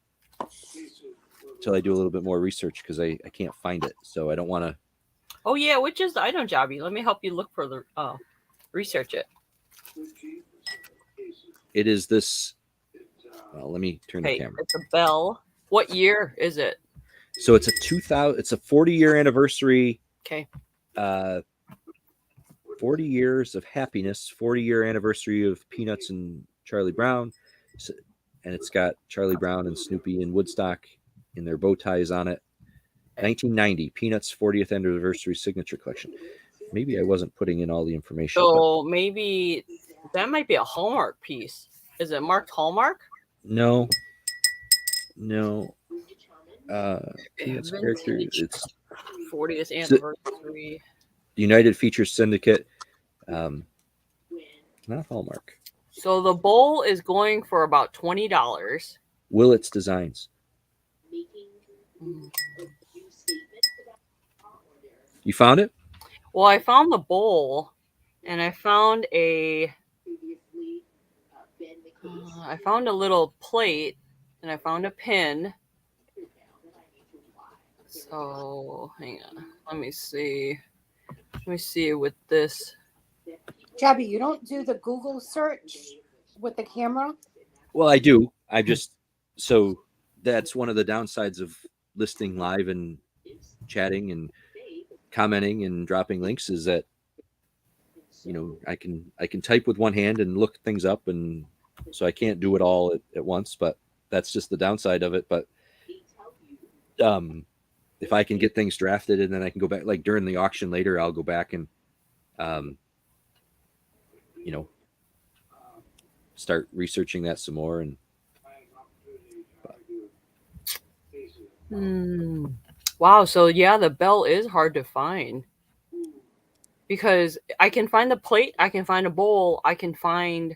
until I do a little bit more research, because I can't find it. So I don't want to. Oh yeah, which is the item, Javi? Let me help you look for the research it. It is this. Well, let me turn the camera. It's a bell. What year is it? So it's a 2000. It's a 40-year anniversary. Okay. 40 years of happiness. 40-year anniversary of Peanuts and Charlie Brown, and it's got Charlie Brown and Snoopy and Woodstock in their bow ties on it. 1990 Peanuts 40th anniversary signature collection. Maybe I wasn't putting in all the information. So maybe that might be a Hallmark piece. Is it marked Hallmark? No. Peanuts character. It's 40th anniversary. United Features Syndicate. Not Hallmark. So the bowl is going for about $20. Willits Designs. You found it? Well, I found the bowl, and I found a little plate, and I found a pin. So hang on, let me see with this. Jabby, you don't do the Google search with the camera? Well, I do. So that's one of the downsides of listing live and chatting, and commenting and dropping links is that, you know, I can type with one hand and look things up, and so I can't do it all at once, but that's just the downside of it. But if I can get things drafted and then I can go back, like during the auction later, I'll go back and you know, start researching that some more. And Wow, so yeah, the bell is hard to find, because I can find the plate, I can find a bowl, I can find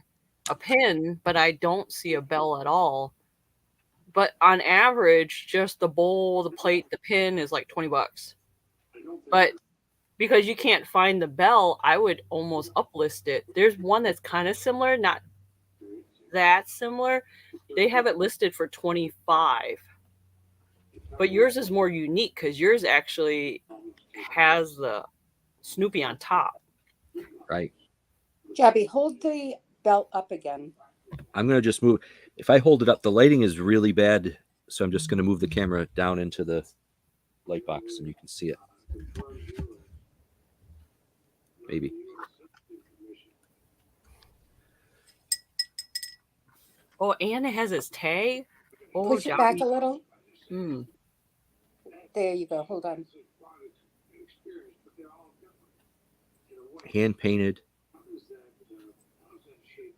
a pin, but I don't see a bell at all. But on average, just the bowl, the plate, the pin is like $20. But because you can't find the bell, I would almost uplist it. There's one that's kind of similar, not that similar. They have it listed for $25. But yours is more unique because yours actually has the Snoopy on top. right. Jabby, hold the belt up again. I'm going to just move. If I hold it up, the lighting is really bad. So I'm just going to move the camera down into the light box and you can see it. Maybe. Oh, and it has its tag. Oh, Push it back a little. There you go. Hold on. Hand painted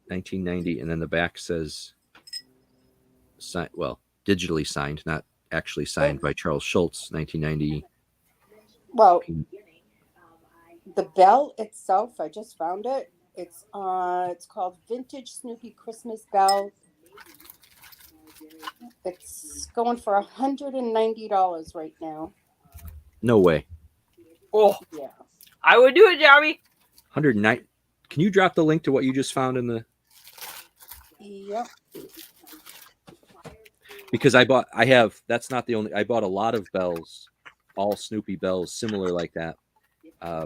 1990, and then the back says digitally signed, not actually signed, by Charles Schultz, 1990. Well, the bell itself, I just found it. It's called Vintage Snoopy Christmas Bell. It's going for $190 right now. No way. Oh, yeah. I would do it, Jabby. 109. Can you drop the link to what you just found in the? Yep. Because that's not the only. I bought a lot of bells, all Snoopy bells, similar like that. I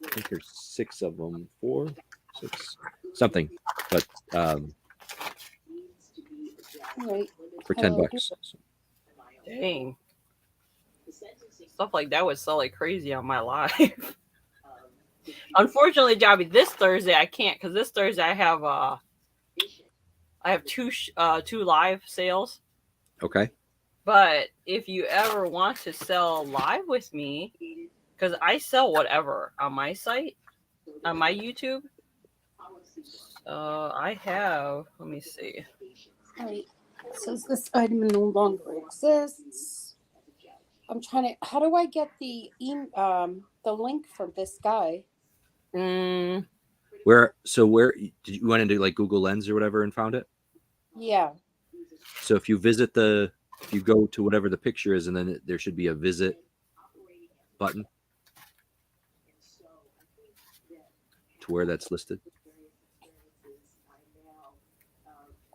think there's 6 of them, 4, 6, something, but Right. for $10. So. Dang. Stuff like that would sell like crazy on my live. Unfortunately, Jabby, this Thursday I can't, because this Thursday I have two live sales. Okay. But if you ever want to sell live with me, because I sell whatever on my site, on my YouTube. I have, let me see. Right. It says this item no longer exists. I'm trying to. How do I get the link from this guy? Where did you went into like Google Lens or whatever and found it? Yeah. So if you go to whatever the picture is, and then there should be a visit button to where that's listed.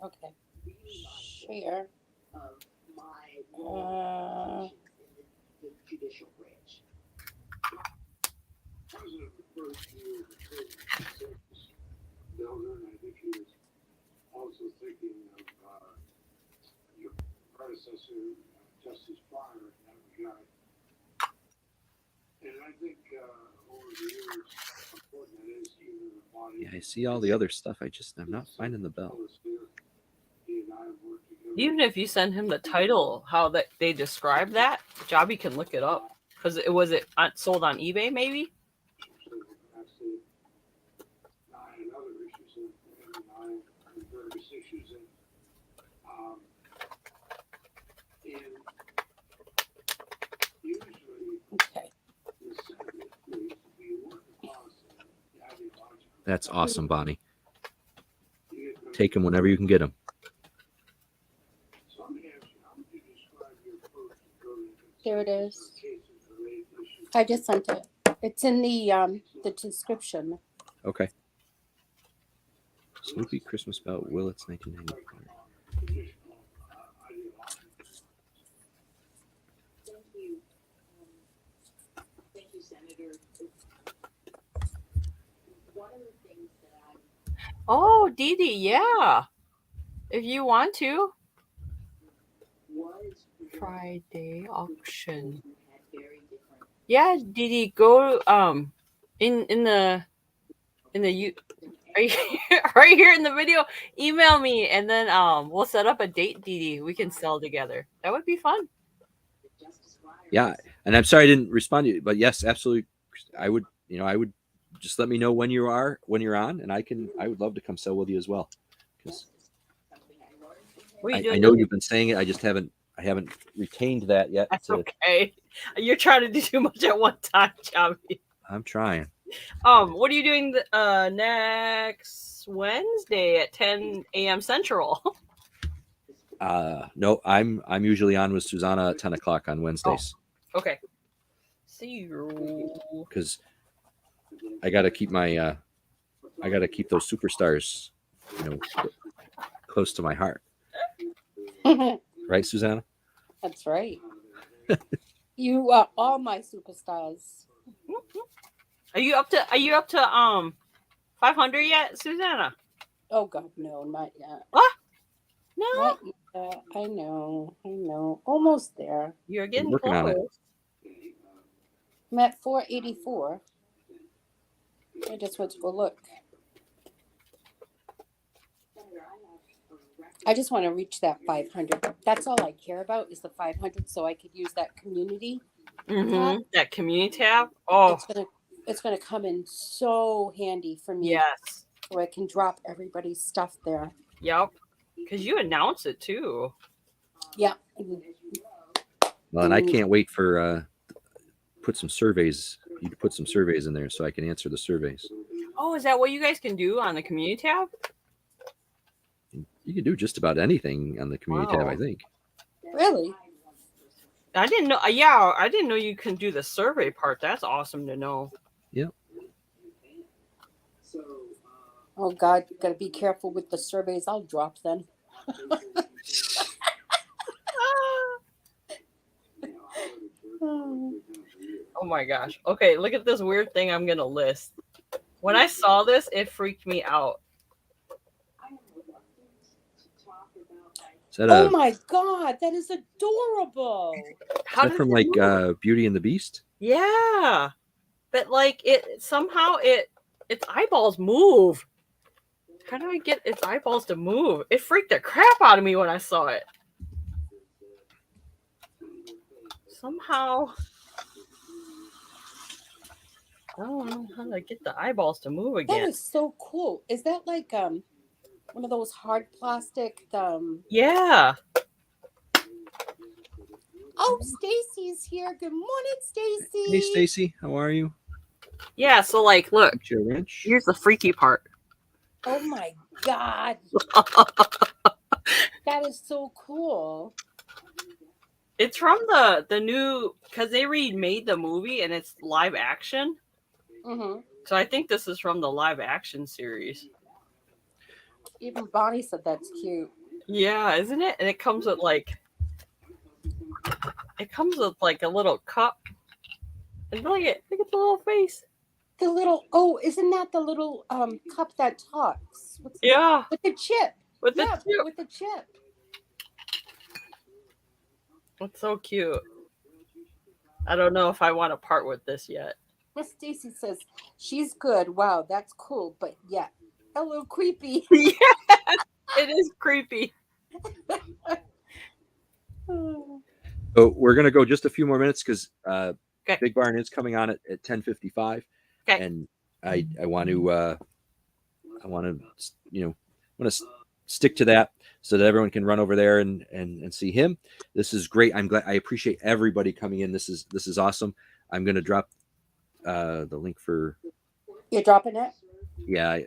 Okay. Share. Also thinking of your predecessor, Justice Breyer, in that regard. And I think over the years, important it is even the body. Yeah, I see all the other stuff. I'm not finding the bell. Even if you send him the title, how that they describe that, Jobby can look it up. Because it was sold on eBay, maybe? Okay. That's awesome, Bonnie. Take them whenever you can get them. There it is. I just sent it. It's in the description. Okay. Snoopy Christmas Bell, Willits, 1990. Thank you, Senator. One of the things that Oh, Dee Dee, yeah. If you want to. was Friday auction. had very different Yeah, Didi, go in the right here, right here in the video. Email me, and then we'll set up a date, Didi. We can sell together. That would be fun. Yeah, and I'm sorry I didn't respond to you, but yes, absolutely. I would, I would just let me know when you're on, and I would love to come sell with you as well, because What are you I doing? know you've been saying it. I haven't retained that yet. That's okay. You're trying to do too much at one time, Chubby. I'm trying. What are you doing next Wednesday at 10 a.m. Central? No, I'm usually on with Susanna at 10 o'clock on Wednesdays. Okay. See you. Because I got to keep my I got to keep those superstars, close to my heart. Right, Susanna? That's right. You are all my superstars. Are you up to 500 yet, Susanna? Oh God, no, not yet. What? No. Not yet. I know. Almost there. You're getting working on it. close. I'm at 484. I just went to go look. I just want to reach that 500. That's all I care about is the 500, so I could use that community. Mm-hmm. That community tab. Oh, it's gonna come in so handy for me. yes. So I can drop everybody's stuff there. Yep. Because you announce it too. Yeah. Well, and I can't wait for put some surveys. You put some surveys in there so I can answer the surveys. Oh, is that what you guys can do on the community tab? You can do just about anything on the community tab, I think. Really? I didn't know. Yeah, I didn't know you can do the survey part. That's awesome to know. Yep. Oh God, gotta be careful with the surveys. I'll drop them. Oh my gosh. Okay, look at this weird thing I'm gonna list. When I saw this, it freaked me out. Oh my God, that is adorable. Is that from like Beauty and the Beast? Yeah, but like its eyeballs move. How do I get its eyeballs to move? It freaked the crap out of me when I saw it. Somehow, I don't know how to get the eyeballs to move again. That is so cool. Is that like one of those hard plastic? Yeah. Oh, Stacy's here. Good morning, Stacy. Hey, Stacy, how are you? Yeah. So, like, look. Here's the freaky part. Oh my God. That is so cool. It's from the new, because they remade the movie and it's live action. Mm-hmm. So I think this is from the live action series. Even Bonnie said that's cute. Yeah, isn't it? And it comes with like a little cup. And look at the little face. The little isn't that the little cup that talks? With the chip. With the chip. It's so cute. I don't know if I want to part with this yet. Miss Stacy says she's good. Wow, that's cool, but yeah, a little creepy. Yeah, it is creepy. So we're gonna go just a few more minutes because Big Barn is coming on at 10:55, and I want to stick to that so that everyone can run over there and see him. This is great. I'm glad. I appreciate everybody coming in. This is awesome. I'm gonna drop the link for. You're dropping it? Yeah.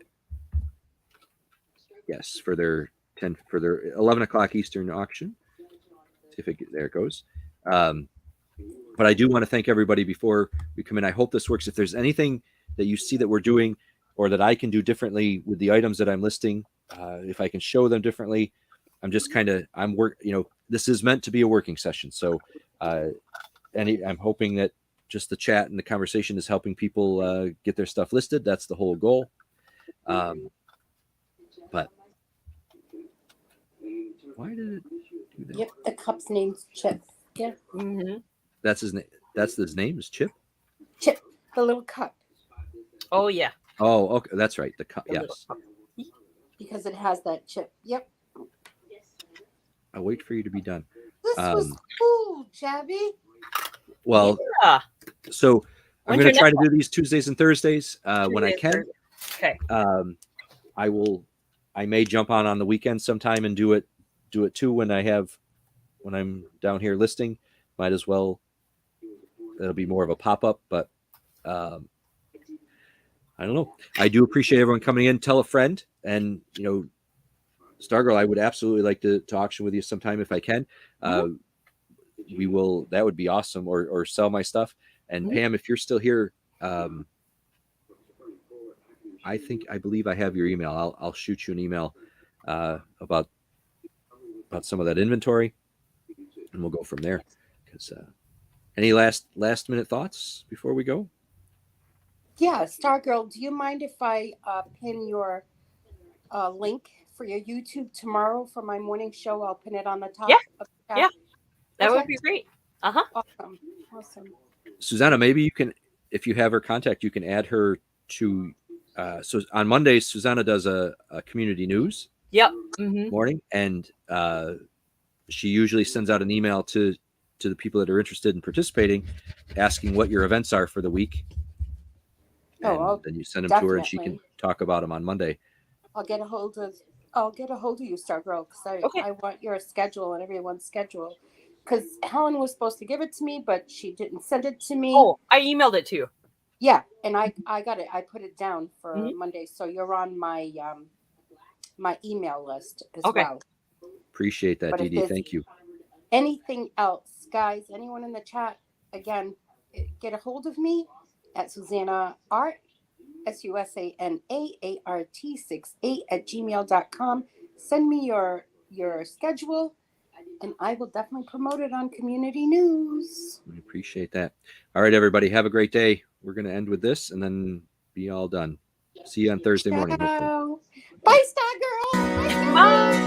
Yes, for their 11 o'clock Eastern auction. See if there it goes. But I do want to thank everybody before we come in. I hope this works. If there's anything that you see that we're doing or that I can do differently with the items that I'm listing, if I can show them differently, this is meant to be a working session. So I'm hoping that just the chat and the conversation is helping people get their stuff listed. That's the whole goal. But why did it do that? Yep, the cup's name's Chip. Yeah. Mm-hmm. That's his name. That's his name is Chip. chip, the little cup, Oh yeah. Oh, okay, that's right. The The little yes. cup. because it has that chip. Yep. I'll wait for you to be done. This was cool, Jabby. Well, Yeah. so I'm When's going to your try next to do these Tuesdays and Thursdays when I Tuesday, can. Thursday? Okay. I will. I may jump on the weekend sometime and do it too when I'm down here listing. Might as well. That'll be more of a pop up, but I don't know. I do appreciate everyone coming in. Tell a friend, and Stargirl, I would absolutely like to auction with you sometime if I can. We will. That would be awesome. Or sell my stuff. And Pam, if you're still here, I believe I have your email. I'll shoot you an email about some of that inventory, and we'll go from there. Because any last minute thoughts before we go? Yeah, Stargirl, do you mind if I pin your link for your YouTube tomorrow for my morning show? I'll pin it on the top. Yeah. Of the chat. Yeah. That would Okay. be great. Uh-huh. Awesome. Susanna, maybe you can, if you have her contact, you can add her to. So on Mondays, Susanna does a community news Yep. Mm-hmm. morning, and she usually sends out an email to the people that are interested in participating, asking what your events are for the week. And then you send them to her, and she can talk about them on Monday. I'll get a hold of you, Stargirl, because I want your schedule and everyone's schedule. Because Helen was supposed to give it to me, but she didn't send it to me. Oh, I emailed it to you. Yeah, and I got it. I put it down for Monday, so you're on my my email list as well. Appreciate that, Dee Dee. Thank you. Anything else, guys? Anyone in the chat? Again, get a hold of me at Susanna Art, SUSANAART68@gmail.com. Send me your schedule, and I will definitely promote it on Community News. We appreciate that. All right, everybody, have a great day. We're going to end with this and then be all done. See you on Thursday morning. Ciao. Bye, Stargirl. Bye.